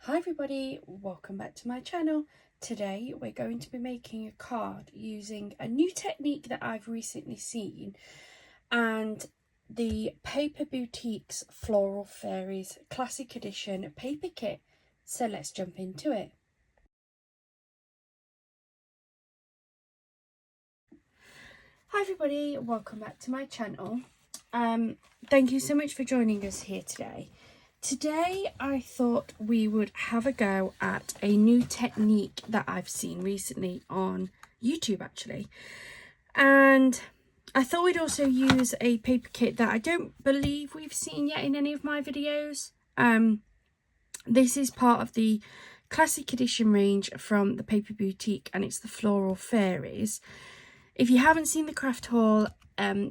Hi everybody, welcome back to my channel. Today we're going to be making a card using a new technique that I've recently seen and the Paper Boutique's Floral Fairies Classic Edition paper kit. So let's jump into it. Hi everybody, welcome back to my channel. Thank you so much for joining us here today. Today I thought we would have a go at a new technique that I've seen recently on YouTube actually, and I thought we'd also use a paper kit that I don't believe we've seen yet in any of my videos. This is part of the Classic Edition range from the Paper Boutique and it's the Floral Fairies. If you haven't seen the craft haul,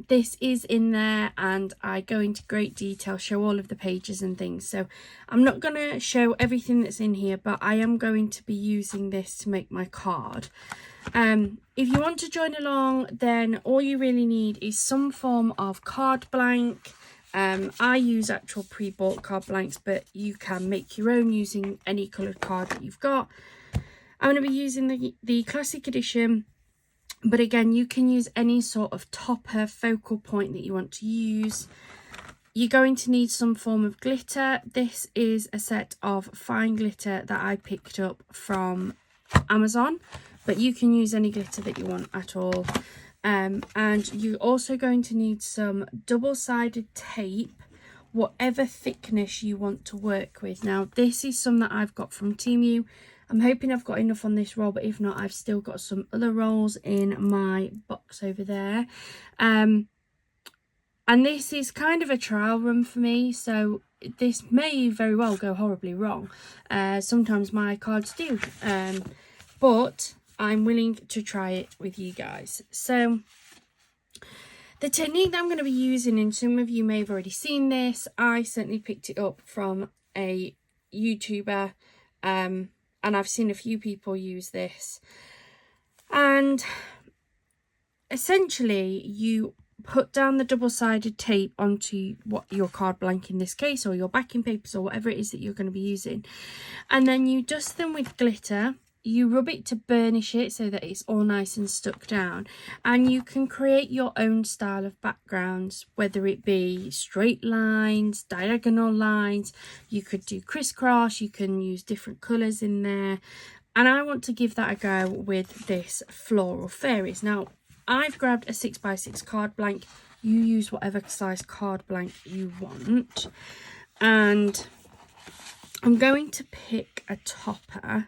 this is in there and I go into great detail, show all of the pages and things. So I'm not going to show everything that's in here, but I am going to be using this to make my card. If you want to join along, then all you really need is some form of card blank. I use actual pre-bought card blanks, but you can make your own using any coloured card that you've got. I'm going to be using the Classic Edition. But again, you can use any sort of topper focal point that you want to use. You're going to need some form of glitter. This is a set of fine glitter that I picked up from Amazon, but you can use any glitter that you want at all. And you're also going to need some double-sided tape, whatever thickness you want to work with. Now, this is some that I've got from Temu. I'm hoping I've got enough on this roll, but if not, I've still got some other rolls in my box over there. And this is kind of a trial run for me, so this may very well go horribly wrong. Sometimes my cards do, but I'm willing to try it with you guys. So the technique that I'm going to be using, and some of you may have already seen this, I certainly picked it up from a YouTuber, and I've seen a few people use this. And essentially you put down the double-sided tape onto what your card blank in this case, or your backing papers, or whatever it is that you're going to be using, and then you dust them with glitter. You rub it to burnish it so that it's all nice and stuck down, and you can create your own style of backgrounds, whether it be straight lines, diagonal lines. You could do crisscross, you can use different colours in there, and I want to give that a go with this Floral Fairies. Now, I've grabbed a 6x6 card blank. You use whatever size card blank you want, and I'm going to pick a topper.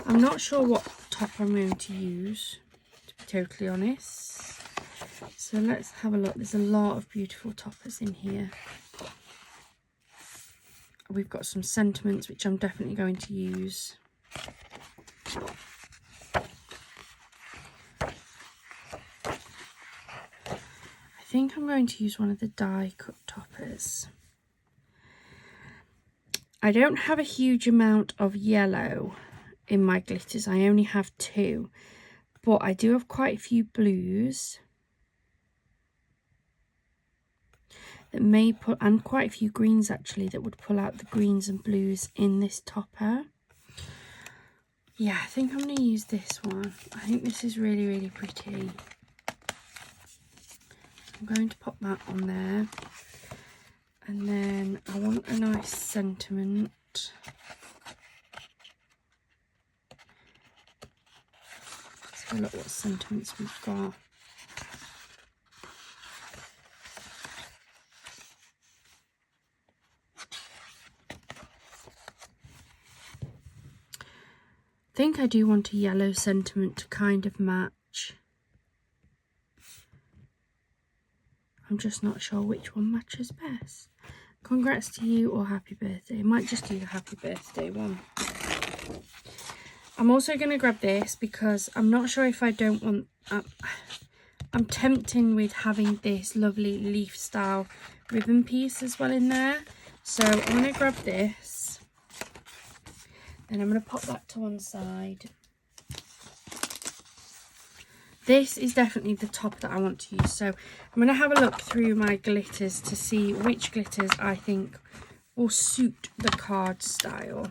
I'm not sure what top I'm going to use, to be totally honest. So let's have a look. There's a lot of beautiful toppers in here. We've got some sentiments, which I'm definitely going to use. I think I'm going to use one of the die cut toppers. I don't have a huge amount of yellow in my glitters. I only have 2, but I do have quite a few blues that may pull, and quite a few greens actually, that would pull out the greens and blues in this topper. Yeah, I think I'm going to use this one. I think this is really, really pretty. I'm going to pop that on there, and then I want a nice sentiment. Look what sentiments we've got. I think I do want a yellow sentiment to kind of match. I'm just not sure which one matches best. Congrats to you or happy birthday. I might just do the happy birthday one. I'm also going to grab this because I'm not sure if I don't want... I'm tempting with having this lovely leaf style ribbon piece as well in there. So I'm going to grab this. Then I'm going to pop that to one side. This is definitely the top that I want to use. So I'm going to have a look through my glitters to see which glitters I think will suit the card style.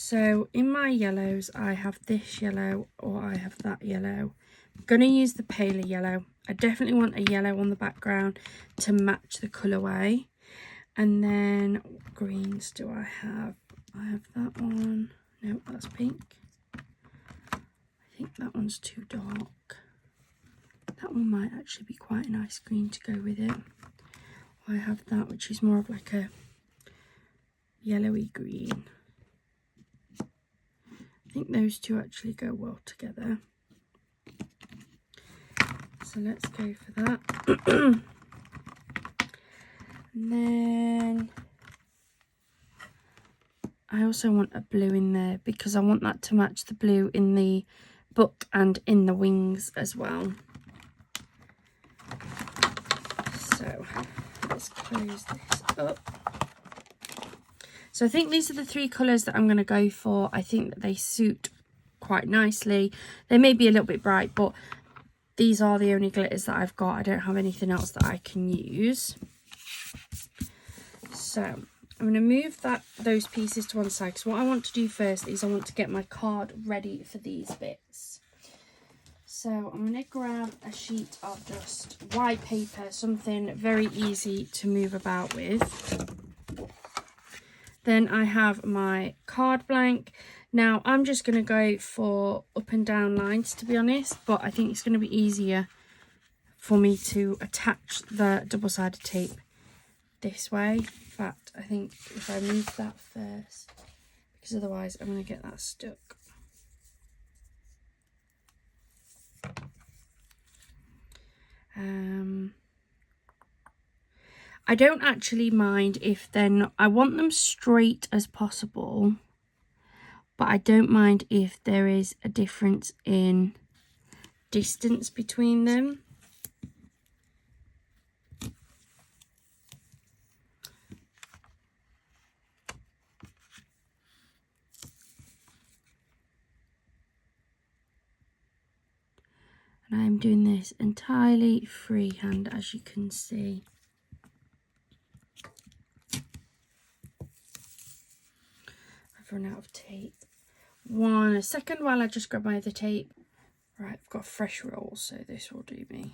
So in my yellows, I have this yellow or I have that yellow. I'm going to use the paler yellow. I definitely want a yellow on the background to match the colourway. And then what greens do I have? I have that one. No, that's pink. I think that one's too dark. That one might actually be quite a nice green to go with it. I have that, which is more of like a yellowy green. I think those two actually go well together. So let's go for that. And then I also want a blue in there because I want that to match the blue in the book and in the wings as well. So let's close this up. So I think these are the three colours that I'm going to go for. I think that they suit quite nicely. They may be a little bit bright, but these are the only glitters that I've got. I don't have anything else that I can use. So I'm going to move those pieces to one side, because what I want to do first is I want to get my card ready for these bits. So I'm going to grab a sheet of just white paper, something very easy to move about with. Then I have my card blank. Now I'm just going to go for up and down lines, to be honest, but I think it's going to be easier for me to attach the double-sided tape this way. In fact, I think if I move that first, because otherwise I'm going to get that stuck. I don't actually mind if they're not, I want them straight as possible, but I don't mind if there is a difference in distance between them. And I'm doing this entirely freehand, as you can see. I've run out of tape. A second while I just grab my other tape. Right, I've got a fresh roll, so this will do me.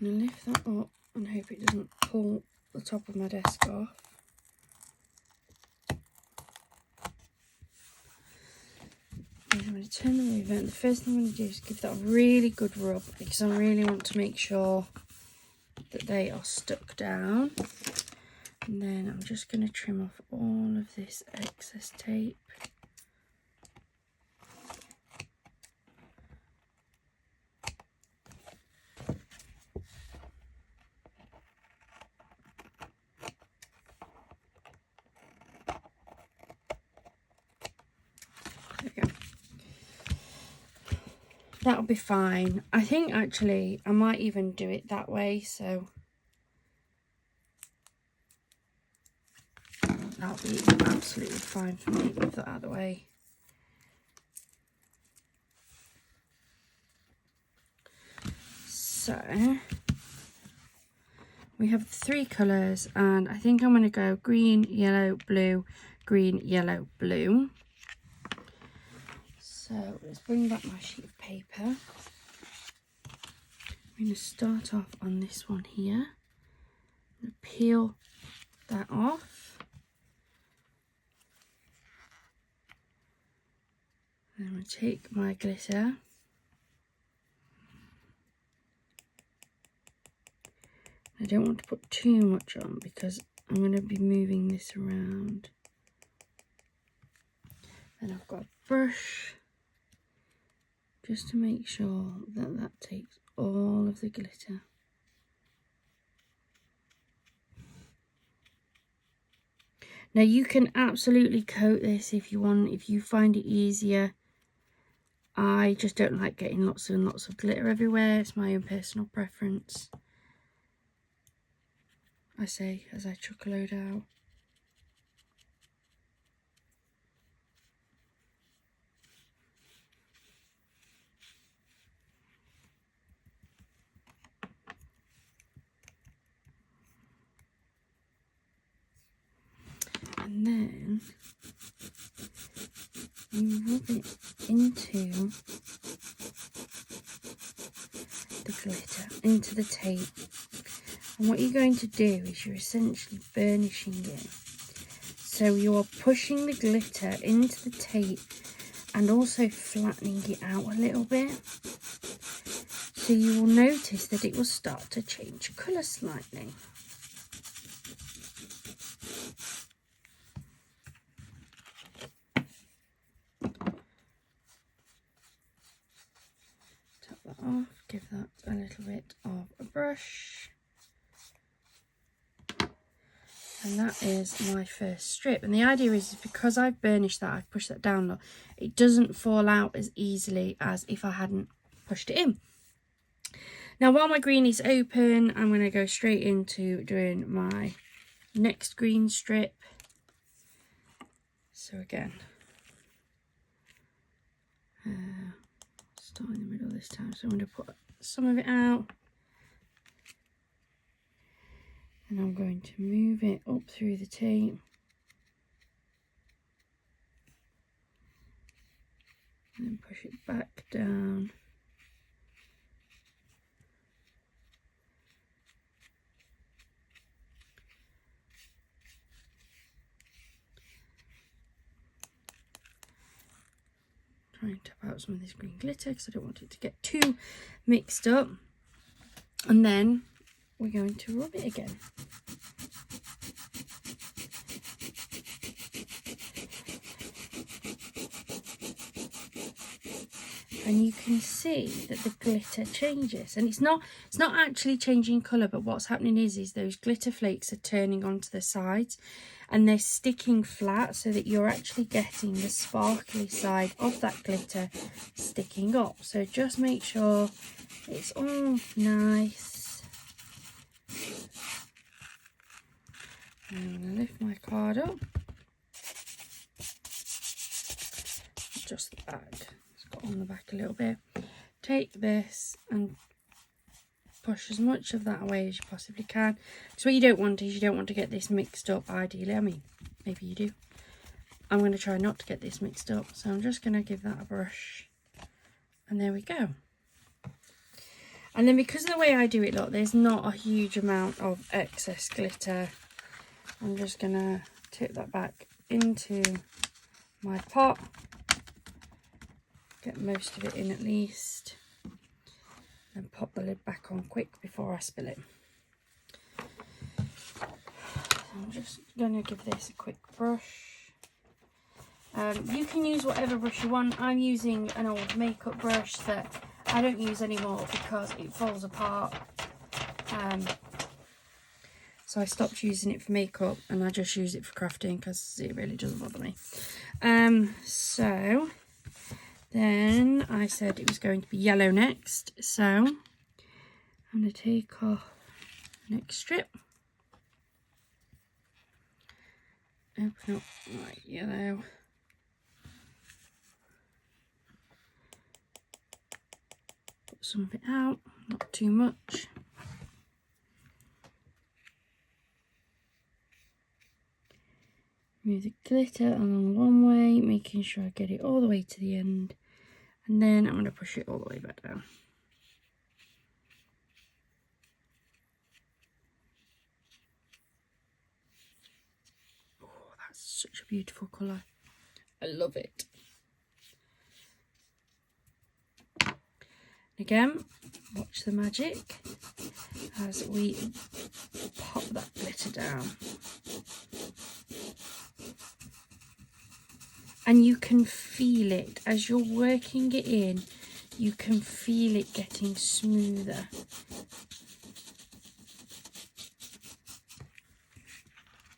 I'm going to lift that up and hope it doesn't pull the top of my desk off. And I'm going to turn them over, and the first thing I'm going to do is give that a really good rub, because I really want to make sure that they are stuck down. And then I'm just going to trim off all of this excess tape. There we go. That'll be fine. I think actually I might even do it that way, so that'll be absolutely fine for me. Move that out of the way. So we have 3 colours, and I think I'm going to go green, yellow, blue, green, yellow, blue. So let's bring back my sheet of paper. I'm going to start off on this one here. I'm going to peel that off. And I'm going to take my glitter. I don't want to put too much on because I'm going to be moving this around. Then I've got a brush. just to make sure that that takes all of the glitter. Now you can absolutely coat this if you want, if you find it easier. I just don't like getting lots and lots of glitter everywhere. It's my own personal preference. I say as I chuck a load out. And then you rub it into the glitter, into the tape. And what you're going to do is you're essentially burnishing it. So you're pushing the glitter into the tape and also flattening it out a little bit. So you will notice that it will start to change colour slightly. Tap that off, give that a little bit of a brush. And that is my first strip. And the idea is because I've burnished that, I've pushed that down, it doesn't fall out as easily as if I hadn't pushed it in. Now while my green is open, I'm going to go straight into doing my next green strip. So again, start in the middle this time. So I'm going to put some of it out. And I'm going to move it up through the tape. And then push it back down. Try and tap out some of this green glitter because I don't want it to get too mixed up. And then we're going to rub it again. And you can see that the glitter changes, and it's not actually changing colour, but what's happening is those glitter flakes are turning onto the sides and they're sticking flat so that you're actually getting the sparkly side of that glitter sticking up. So just make sure it's all nice. I'm going to lift my card up, adjust the bag. On the back a little bit. Take this and push as much of that away as you possibly can. So what you don't want is you don't want to get this mixed up ideally. I mean, maybe you do. I'm going to try not to get this mixed up. So I'm just going to give that a brush. And there we go. And then because of the way I do it, look, there's not a huge amount of excess glitter. I'm just going to tip that back into my pot. Get most of it in at least, and pop the lid back on quick before I spill it. So I'm just going to give this a quick brush. You can use whatever brush you want. I'm using an old makeup brush that I don't use anymore because it falls apart. So I stopped using it for makeup and I just use it for crafting because it really doesn't bother me. So then I said it was going to be yellow next, so I'm going to take off the next strip, open up my yellow, put some of it out, not too much. Move the glitter along one way, making sure I get it all the way to the end. And then I'm going to push it all the way back down. Oh, that's such a beautiful colour. I love it. Again, watch the magic as we pop that glitter down. And you can feel it as you're working it in. you can feel it getting smoother.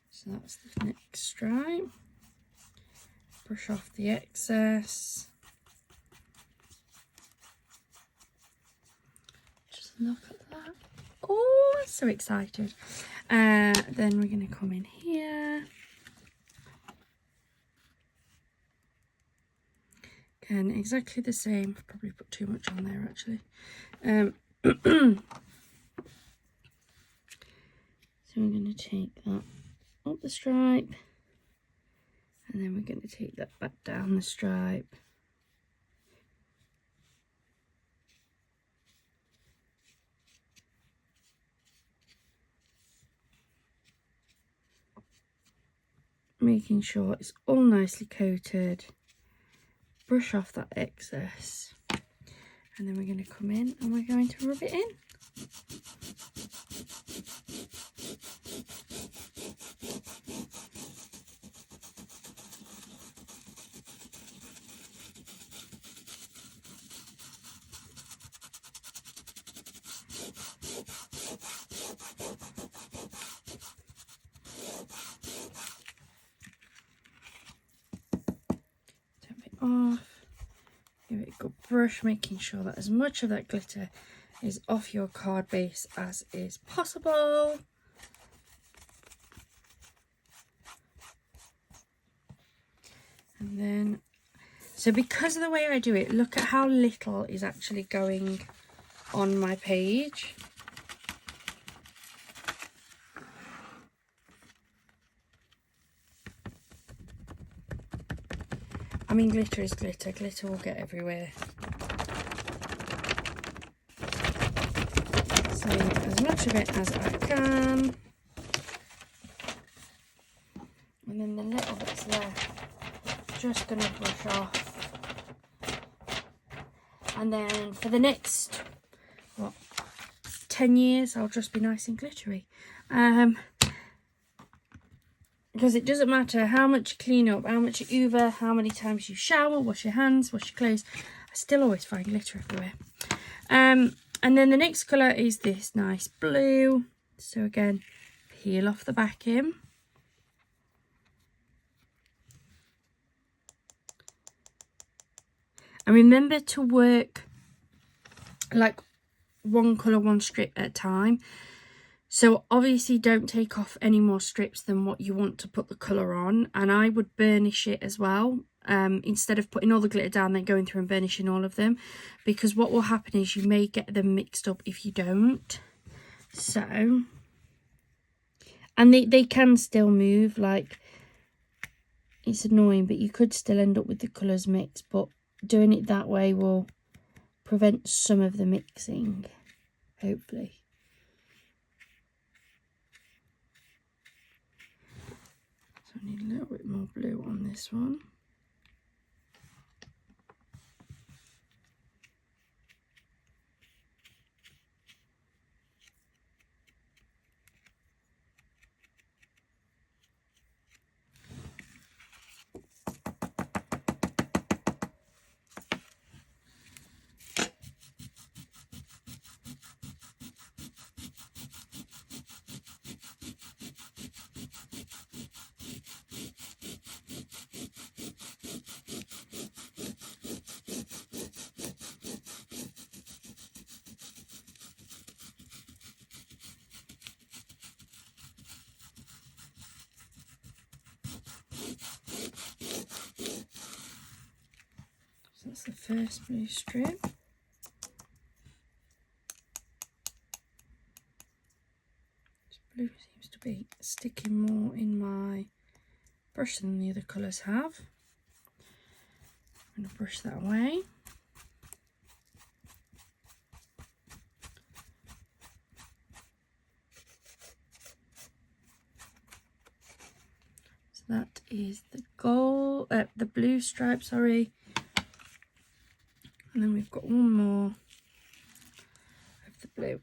So that's the next stripe. Brush off the excess. Just look at that. Oh, I'm so excited. Then we're going to come in here. Again, exactly the same. Probably put too much on there actually. So we're going to take that up the stripe, and then we're going to take that back down the stripe. Making sure it's all nicely coated. Brush off that excess, and then we're going to come in and we're going to rub it in. Off, give it a good brush, making sure that as much of that glitter is off your card base as is possible. And then, so because of the way I do it, look at how little is actually going on my page. I mean, glitter is glitter. Glitter will get everywhere. Save as much of it as I can. And then the little bits left, just going to brush off. And then for the next, what, 10 years, I'll just be nice and glittery. Because it doesn't matter how much you clean up, how much you hoover, how many times you shower, wash your hands, wash your clothes, I still always find glitter everywhere. And then the next colour is this nice blue. So again, peel off the backing. And remember to work like one colour, one strip at a time. So obviously don't take off any more strips than what you want to put the colour on. And I would burnish it as well, instead of putting all the glitter down, then going through and burnishing all of them. Because what will happen is you may get them mixed up if you don't. So, and they can still move, like, it's annoying, but you could still end up with the colours mixed. But doing it that way will prevent some of the mixing, hopefully. So I need a little bit more blue on this one. So that's the first blue strip. This blue seems to be sticking more in my brush than the other colours have. I'm going to brush that away. So that is the gold, the blue stripe, sorry. And then we've got one more of the blue.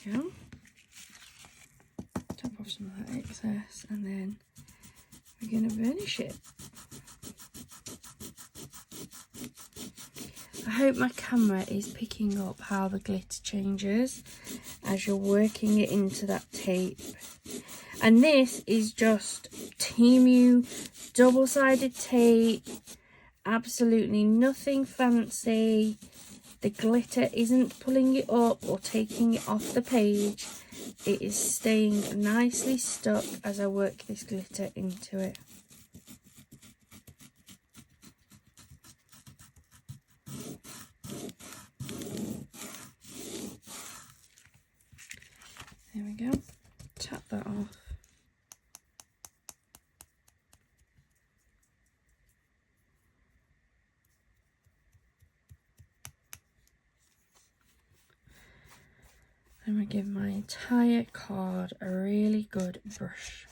we go. Tap off some of that excess and then we're going to burnish it. I hope my camera is picking up how the glitter changes as you're working it into that tape. And this is just Temu double-sided tape, absolutely nothing fancy. The glitter isn't pulling it up or taking it off the page. It is staying nicely stuck as I work this glitter into it. There we go. Tap that off. I'm going to give my entire card a really good brush.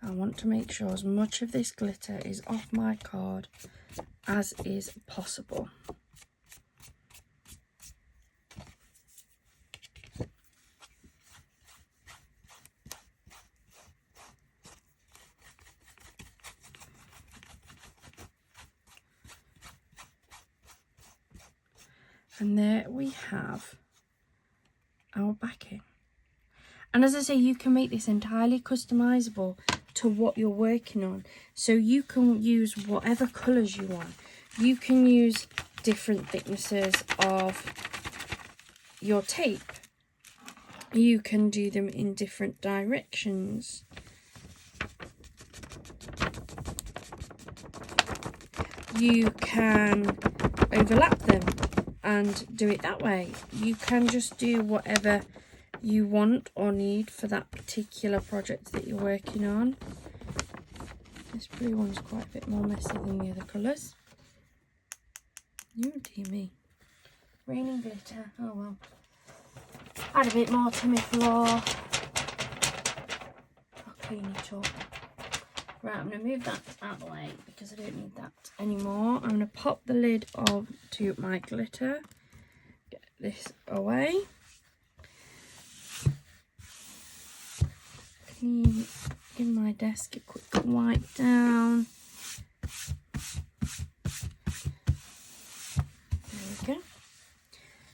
I want to make sure as much of this glitter is off my card as is possible. And there we have our backing. And as I say, you can make this entirely customizable to what you're working on. So you can use whatever colours you want. You can use different thicknesses of your tape. You can do them in different directions. You can overlap them and do it that way. You can just do whatever you want or need for that particular project that you're working on. This blue one's quite a bit more messy than the other colours. Oh dear me. Raining glitter, oh well. Add a bit more to my floor. I'll clean it up. Right, I'm going to move that out of the way because I don't need that anymore. I'm going to pop the lid to my glitter. Get this away. Clean, give my desk a quick wipe down. There we go.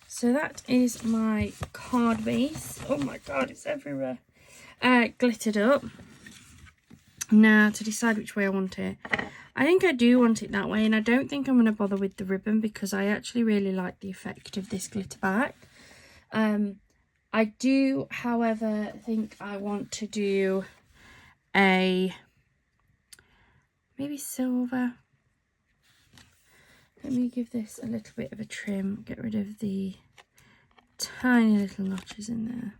So that is my card base. Oh my god, it's everywhere. Glittered up. Now to decide which way I want it. I think I do want it that way, and I don't think I'm going to bother with the ribbon because I actually really like the effect of this glitter back. I do, however, think I want to do a maybe silver. Let me give this a little bit of a trim, get rid of the tiny little notches in there.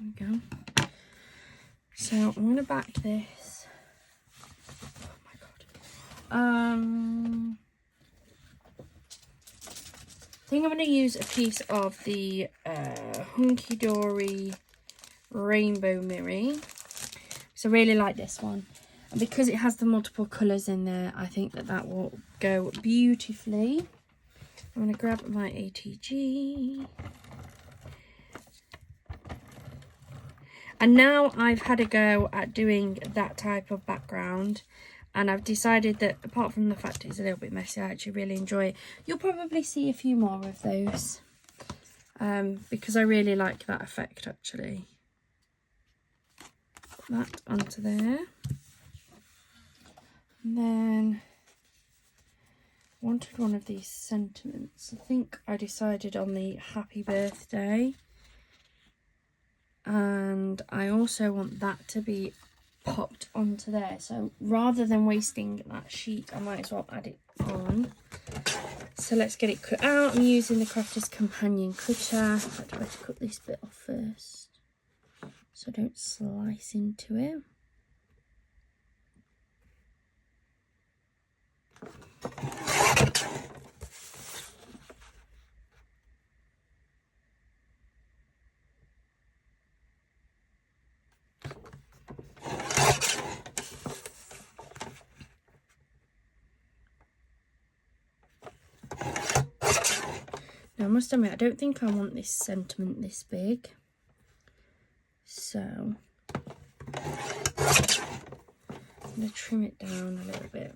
There we go. So I'm going to back this. Oh my god. I think I'm going to use a piece of the Hunky Dory Rainbow Mirror. So I really like this one. And because it has the multiple colours in there, I think that will go beautifully. I'm going to grab my ATG. And now I've had a go at doing that type of background, and I've decided that apart from the fact it's a little bit messy, I actually really enjoy it. You'll probably see a few more of those because I really like that effect actually. Put that onto there. And then wanted one of these sentiments. I think I decided on the happy birthday. And I also want that to be popped onto there. So rather than wasting that sheet, I might as well add it on. So let's get it cut out. I'm using the Crafter's Companion cutter. I have to cut this bit off first so I don't slice into it. Now, I must admit, I don't think I want this sentiment this big. So, I'm going to trim it down a little bit.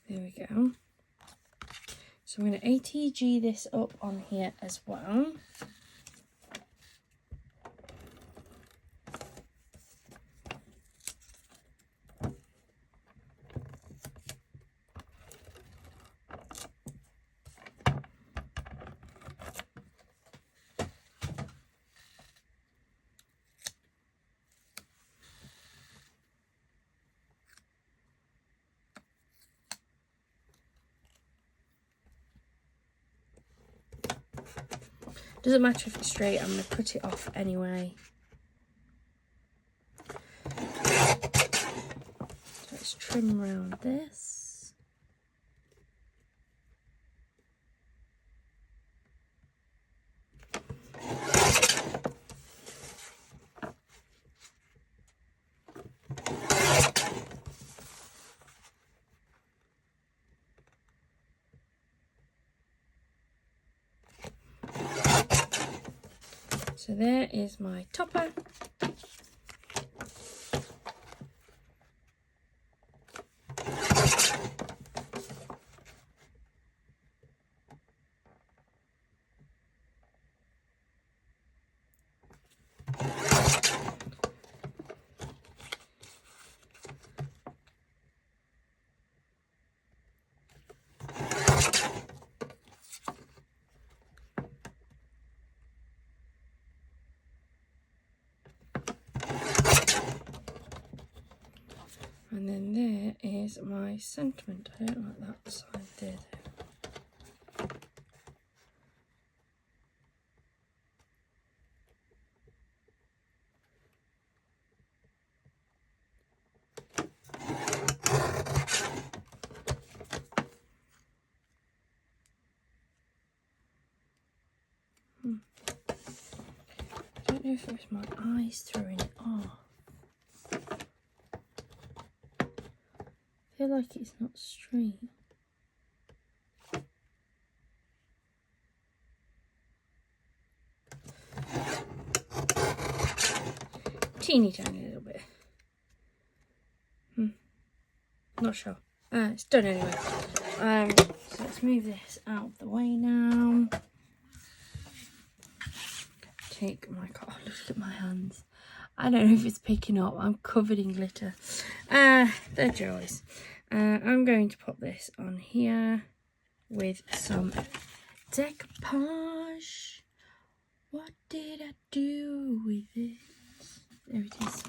There we go. So I'm going to ATG this up on here as well. Doesn't matter if it's straight, I'm going to cut it off anyway. So let's trim around this. So there is my topper. And then there is my sentiment. I don't like that side there though. I don't know if it was my eyes throwing it off. I feel like it's not straight. Teeny tiny little bit. Not sure. It's done anyway. So let's move this out of the way now. Take my car. Look at my hands. I don't know if it's picking up. I'm covered in glitter. They're joys. I'm going to pop this on here with some decoupage. What did I do with it? There it is.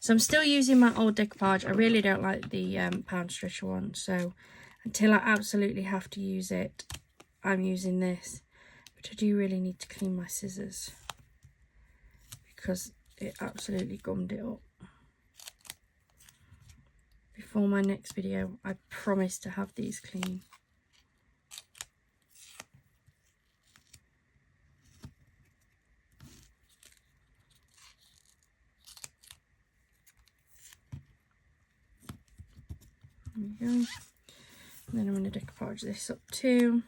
So I'm still using my old decoupage. I really don't like the pound stretcher one. So until I absolutely have to use it, I'm using this. But I do really need to clean my scissors because it absolutely gummed it up. Before my next video, I promise to have these clean. There we go. And then I'm going to decoupage this up too.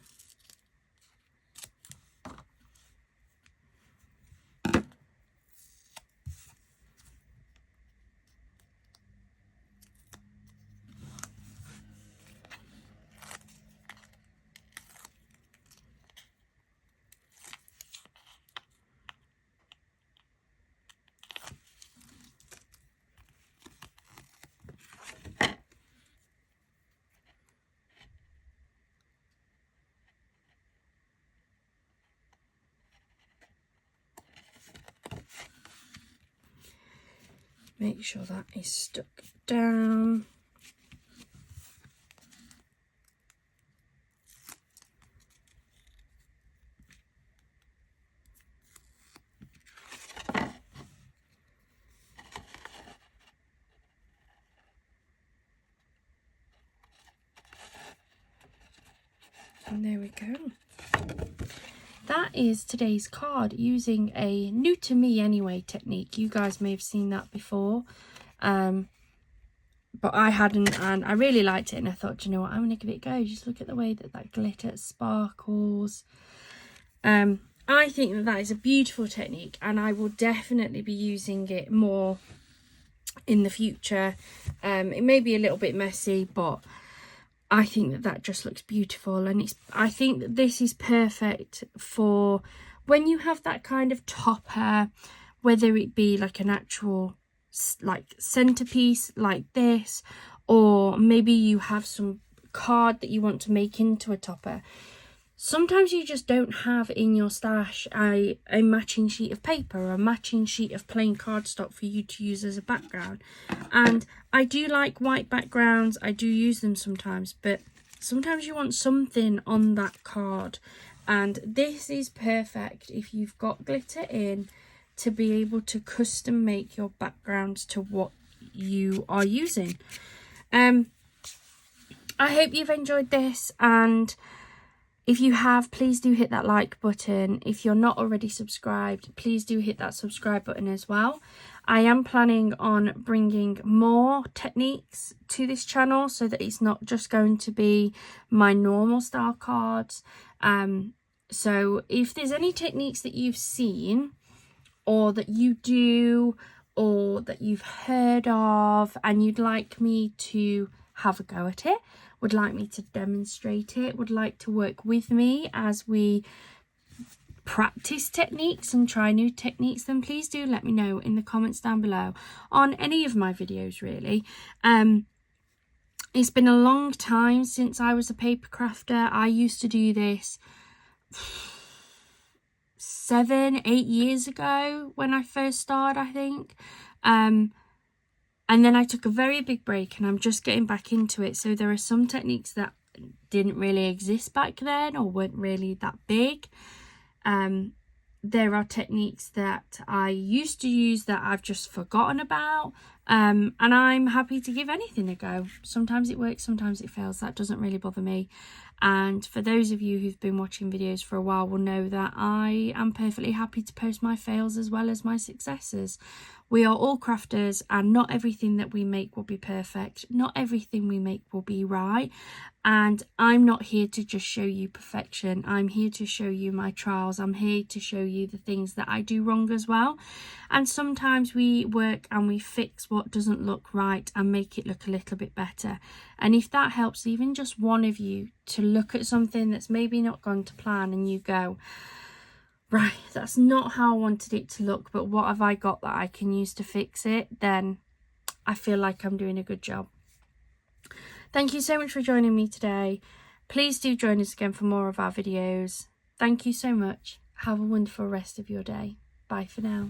Make sure that is stuck down. And there we go. That is today's card using a new to me anyway technique. You guys may have seen that before, but I hadn't, and I really liked it, and I thought, you know what, I'm going to give it a go. Just look at the way that that glitter sparkles. I think that that is a beautiful technique, and I will definitely be using it more in the future. It may be a little bit messy, but I think that that just looks beautiful, and I think that this is perfect for when you have that kind of topper, whether it be like an actual like centerpiece like this, or maybe you have some card that you want to make into a topper. Sometimes you just don't have in your stash a matching sheet of paper or a matching sheet of plain cardstock for you to use as a background. And I do like white backgrounds, I do use them sometimes, but sometimes you want something on that card. And this is perfect if you've got glitter in, to be able to custom make your backgrounds to what you are using. I hope you've enjoyed this, and if you have, please do hit that like button. If you're not already subscribed, please do hit that subscribe button as well. I am planning on bringing more techniques to this channel, so that it's not just going to be my normal style cards. So if there's any techniques that you've seen, or that you do, or that you've heard of, and you'd like me to have a go at it, would like me to demonstrate it, would like to work with me as we practice techniques and try new techniques, then please do let me know in the comments down below on any of my videos, really. It's been a long time since I was a paper crafter. I used to do this 7-8 years ago when I first started, I think. And then I took a very big break, and I'm just getting back into it. So there are some techniques that didn't really exist back then, or weren't really that big. There are techniques that I used to use that I've just forgotten about. And I'm happy to give anything a go. Sometimes it works, sometimes it fails. That doesn't really bother me. And for those of you who've been watching videos for a while will know that I am perfectly happy to post my fails as well as my successes. We are all crafters, and not everything that we make will be perfect. Not everything we make will be right. And I'm not here to just show you perfection. I'm here to show you my trials. I'm here to show you the things that I do wrong as well. And sometimes we work and we fix what doesn't look right and make it look a little bit better. And if that helps even just one of you to look at something that's maybe not gone to plan, and you go, right, that's not how I wanted it to look, but what have I got that I can use to fix it, then I feel like I'm doing a good job. Thank you so much for joining me today. Please do join us again for more of our videos. Thank you so much. Have a wonderful rest of your day. Bye for now.